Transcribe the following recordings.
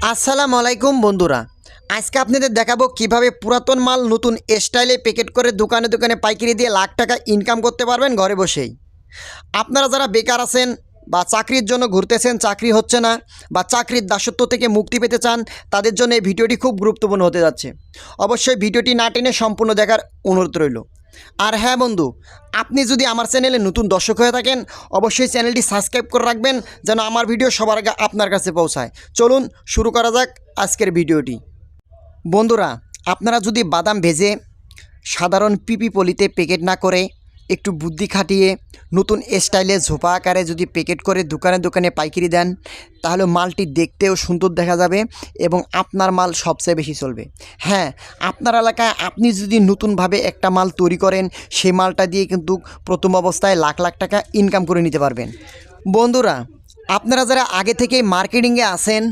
আসসালামু আলাইকুম বন্ধুরা, আজকে আপনাদের দেখাবো কিভাবে পুরাতন মাল নতুন স্টাইলে প্যাকেট করে দোকানে দোকানে পাইকারি দিয়ে লাখ টাকা ইনকাম করতে পারবেন ঘরে বসেই। আপনারা যারা বেকার আছেন বা চাকরির জন্য ঘুরতেছেন, চাকরি হচ্ছে না, বা চাকরির দাসত্ব থেকে মুক্তি পেতে চান, তাদের জন্য এই ভিডিওটি খুব গুরুত্বপূর্ণ হতে যাচ্ছে। অবশ্যই ভিডিওটি না টেনে সম্পূর্ণ দেখার অনুরোধ রইল। আর হ্যাঁ বন্ধু, আপনি যদি আমার চ্যানেলে নতুন দর্শক হয়ে থাকেন, অবশ্যই চ্যানেলটি সাবস্ক্রাইব করে রাখবেন যেন আমার ভিডিও সবার আগে আপনার কাছে পৌঁছায়। চলুন শুরু করা যাক আজকের ভিডিওটি। বন্ধুরা, আপনারা যদি বাদাম ভেজে সাধারণ পিপি পলিতে প্যাকেট না করে একটু বুদ্ধি খাটিয়ে নতুন স্টাইলে ঝোপা আকারে যদি প্যাকেট করে দোকানে দোকানে পাইকারি দেন, তাহলে মালটি দেখতেও সুন্দর দেখা যাবে এবং আপনার মাল সবচেয়ে বেশি চলবে। হ্যাঁ, আপনার এলাকায় আপনি যদি নতুনভাবে একটা মাল তৈরি করেন, সেই মালটা দিয়ে কিন্তু প্রথম অবস্থায় লাখ লাখ টাকা ইনকাম করে নিতে পারবেন। বন্ধুরা, আপনারা যারা আগে থেকেই মার্কেটিংয়ে আছেন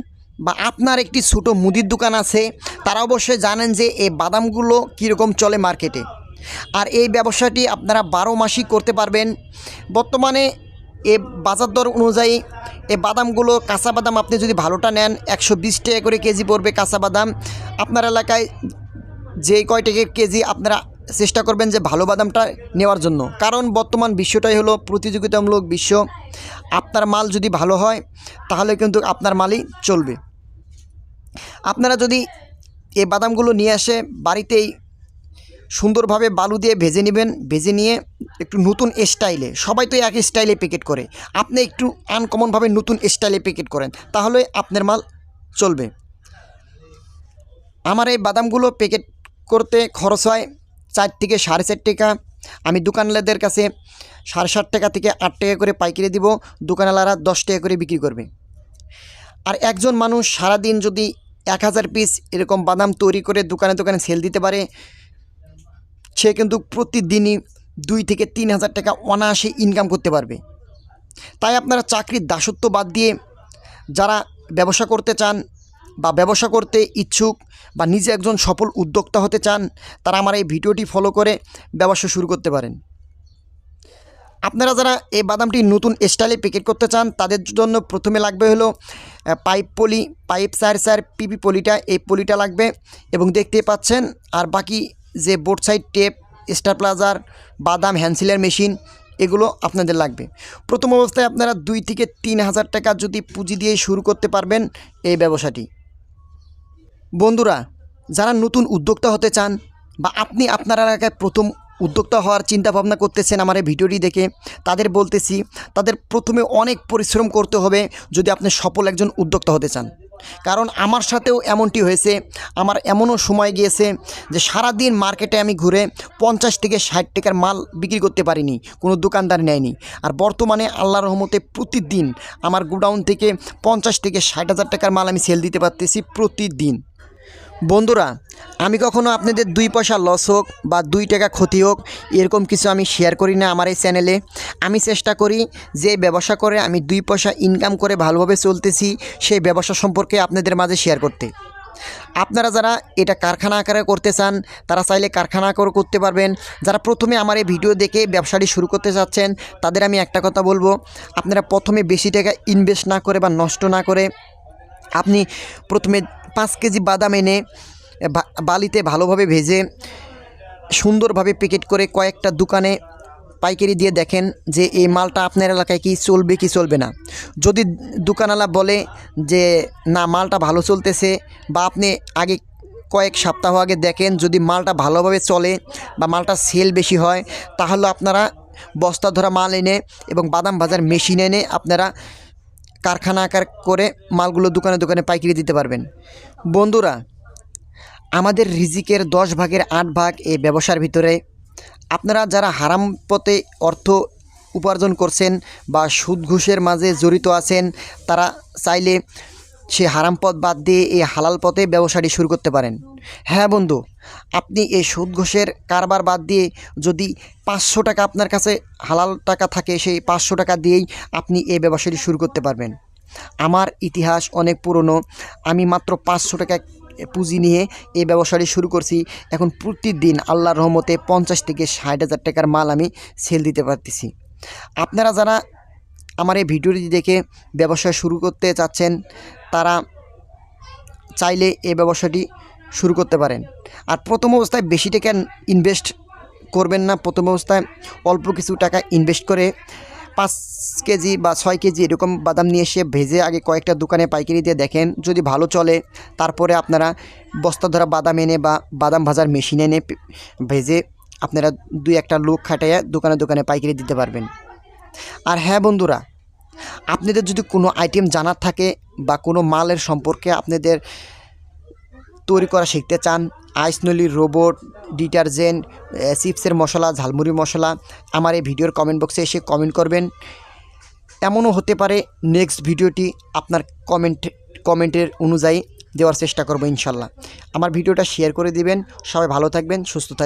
বা আপনার একটি ছোটো মুদির দোকান আছে, তারা অবশ্যই জানেন যে এই বাদামগুলো কীরকম চলে মার্কেটে। আর এই ব্যবসাটি আপনারা 12 মাসই করতে পারবেন। বর্তমানে এ বাজার দর অনুযায়ী এই বাদামগুলো, কাঁচা বাদাম আপনি যদি ভালোটা নেন 120 টাকা করে কেজি পড়বে কাঁচা বাদাম। আপনার এলাকায় যে কয় টাকা কেজি, আপনারা চেষ্টা করবেন যে ভালো বাদামটা নেওয়ার জন্য, কারণ বর্তমান বিশ্বটাই হলো প্রতিযোগিতামূলক বিশ্ব। আপনার মাল যদি ভালো হয় তাহলে কিন্তু আপনার মালই চলবে। আপনারা যদি এই বাদামগুলো নিয়ে আসে বাড়িতেই সুন্দরভাবে বালু দিয়ে ভেজে নেবেন, ভেজে নিয়ে একটু নতুন স্টাইলে, সবাই তো এক স্টাইলে প্যাকেট করে, আপনি একটু আনকমনভাবে নতুন স্টাইলে প্যাকেট করেন, তাহলে আপনার মাল চলবে। আমার এই বাদামগুলো প্যাকেট করতে খরচ হয় 4 থেকে 4.5 টাকা। আমি দোকানদারদের কাছে 7.5 টাকা থেকে 8 টাকা করে পাইকারি দিব, দোকানওয়ালারা 10 টাকা করে বিক্রি করবে। আর একজন মানুষ সারাদিন যদি 1000 পিস এরকম বাদাম তৈরি করে দোকানে দোকানে সেল দিতে পারে, সে কিন্তু প্রতিদিনই 2 থেকে 3,000 টাকা অনায়াসে ইনকাম করতে পারবে। তাই আপনারা চাকরির দাসত্ব বাদ দিয়ে যারা ব্যবসা করতে চান বা ব্যবসা করতে ইচ্ছুক বা নিজে একজন সফল উদ্যোক্তা হতে চান, তারা আমার এই ভিডিওটি ফলো করে ব্যবসা শুরু করতে পারেন। আপনারা যারা এই বাদামটি নতুন স্টাইলে প্যাকেট করতে চান, তাদের জন্য প্রথমে লাগবে হলো পাইপ পলি, পাইপ 4 পিপি পলিটা, এই পলিটা লাগবে এবং দেখতে পাচ্ছেন। আর বাকি যে বোর্ড সাইড টেপ, স্টার প্লাজার, বাদাম হ্যান্ডসিলার মেশিন, এগুলো আপনাদের লাগবে। প্রথম অবস্থায় আপনারা 2 থেকে 3,000 টাকা যদি পুঁজি দিয়ে শুরু করতে পারবেন এই ব্যবসাটি। বন্ধুরা, যারা নতুন উদ্যোক্তা হতে চান বা আপনি আপনার এলাকায় প্রথম উদ্যোক্তা হওয়ার চিন্তা ভাবনা করতেছেন আমার এই ভিডিওটি দেখে, তাদের বলতেছি, তাদের প্রথমে অনেক পরিশ্রম করতে হবে যদি আপনি সফল একজন উদ্যোক্তা হতে চান। কারণ আমার সাথেও এমনটি হয়েছে। আমার এমনও সময় গিয়েছে যে সারাদিন মার্কেটে আমি ঘুরে 50 থেকে 60 টাকার মাল বিক্রি করতে পারিনি, কোনো দোকানদার নেয়নি। আর বর্তমানে আল্লাহর রহমতে প্রতিদিন আমার গোডাউন থেকে 50 থেকে 60,000 টাকার মাল আমি সেল দিতে পারতেছি প্রতিদিন। বন্ধুরা, আমি কখনো আপনাদের 2 পয়সা লস হোক বা 2 টাকা ক্ষতি হোক এরকম কিছু আমি শেয়ার করি না আমার এই চ্যানেলে। আমি চেষ্টা করি যে ব্যবসা করে আমি 2 পয়সা ইনকাম করে ভালোভাবে চলতেছি, সেই ব্যবসা সম্পর্কে আপনাদের মাঝে শেয়ার করতে। আপনারা যারা এটা কারখানা আকারে করতে চান, তারা চাইলে কারখানা আকারে করতে পারবেন। যারা প্রথমে আমার এই ভিডিও দেখে ব্যবসাটি শুরু করতে চাচ্ছেন, তাদের আমি একটা কথা বলবো, আপনারা প্রথমে বেশি টাকা ইনভেস্ট না করে বা নষ্ট না করে আপনি প্রথমে 5 কেজি বাদাম এনে বালিতে ভালোভাবে ভেজে সুন্দরভাবে প্যাকেট করে কয়েকটা দোকানে পাইকারি দিয়ে দেখেন যে এই মালটা আপনার এলাকায় কি চলবে কি চলবে না। যদি দোকানওয়ালা বলে যে না মালটা ভালো চলতেছে, বা আপনি আগে কয়েক সপ্তাহ আগে দেখেন যদি মালটা ভালোভাবে চলে বা মালটা সেল বেশি হয়, তাহলে আপনারা বস্তা ধরা মাল এনে এবং বাদাম ভাজার মেশিন এনে আপনারা কারখানা আকার করে মালগুলো দোকানে দোকানে পাইকারি দিতে পারবেন। বন্ধুরা, আমাদের রিজিকের 10 ভাগের 8 ভাগ এই ব্যবসার ভিতরে। আপনারা যারা হারাম পথে অর্থ উপার্জন করছেন বা সুদ ঘুষের মাঝে জড়িত আছেন, তারা চাইলে সে হারাম পথ বাদ দিয়ে এই হালাল পথে ব্যবসাটি শুরু করতে পারেন। হ্যাঁ বন্ধু, আপনি এই সুদ ঘুষের কারবার বাদ দিয়ে যদি 500 টাকা আপনার কাছে হালাল টাকা থাকে, সেই 500 টাকা দিয়েই আপনি এই ব্যবসাটি শুরু করতে পারবেন। আমার ইতিহাস অনেক পুরনো। আমি মাত্র 500 টাকা পুঁজি নিয়ে এই ব্যবসাটি শুরু করছি। এখন প্রতিদিন আল্লাহর রহমতে 50 থেকে 60,000 টাকার মাল আমি সেল দিতে পারতেছি। আপনারা যারা আমার এই ভিডিওটি দেখে ব্যবসা শুরু করতে চাচ্ছেন, তারা চাইলে এই ব্যবসাটি শুরু করতে পারেন। আর প্রথম অবস্থায় বেশি টাকা ইনভেস্ট করবেন না। প্রথম অবস্থায় অল্প কিছু টাকা ইনভেস্ট করে 5 কেজি বা 6 কেজি এরকম বাদাম নিয়ে এসে ভেজে আগে কয়েকটা দোকানে পাইকারি দিয়ে দেখেন, যদি ভালো চলে তারপরে আপনারা বস্তা ধরা বাদাম এনে বা বাদাম ভাজার মেশিন এনে ভেজে আপনারা 2-1টা লোক খাটাইয়া দোকানে দোকানে পাইকারি দিতে পারবেন। আর হ্যাঁ বন্ধুরা, আপনাদের যদি কোনো আইটেম জানার থাকে বা কোনো মালের সম্পর্কে আপনাদের তৈরি করা শিখতে চান, আইস নলি, রোবট, ডিটারজেন্ট, চিপসের মশলা, ঝালমুড়ি মশলা, আমার এই ভিডিওর কমেন্ট বক্সে এসে কমেন্ট করবেন। এমনও হতে পারে নেক্সট ভিডিওটি আপনার কমেন্টের অনুযায়ী দেওয়ার চেষ্টা করব ইনশাল্লাহ। আমার ভিডিওটা শেয়ার করে দিবেন। সবাই ভালো থাকবেন, সুস্থ থাকবেন।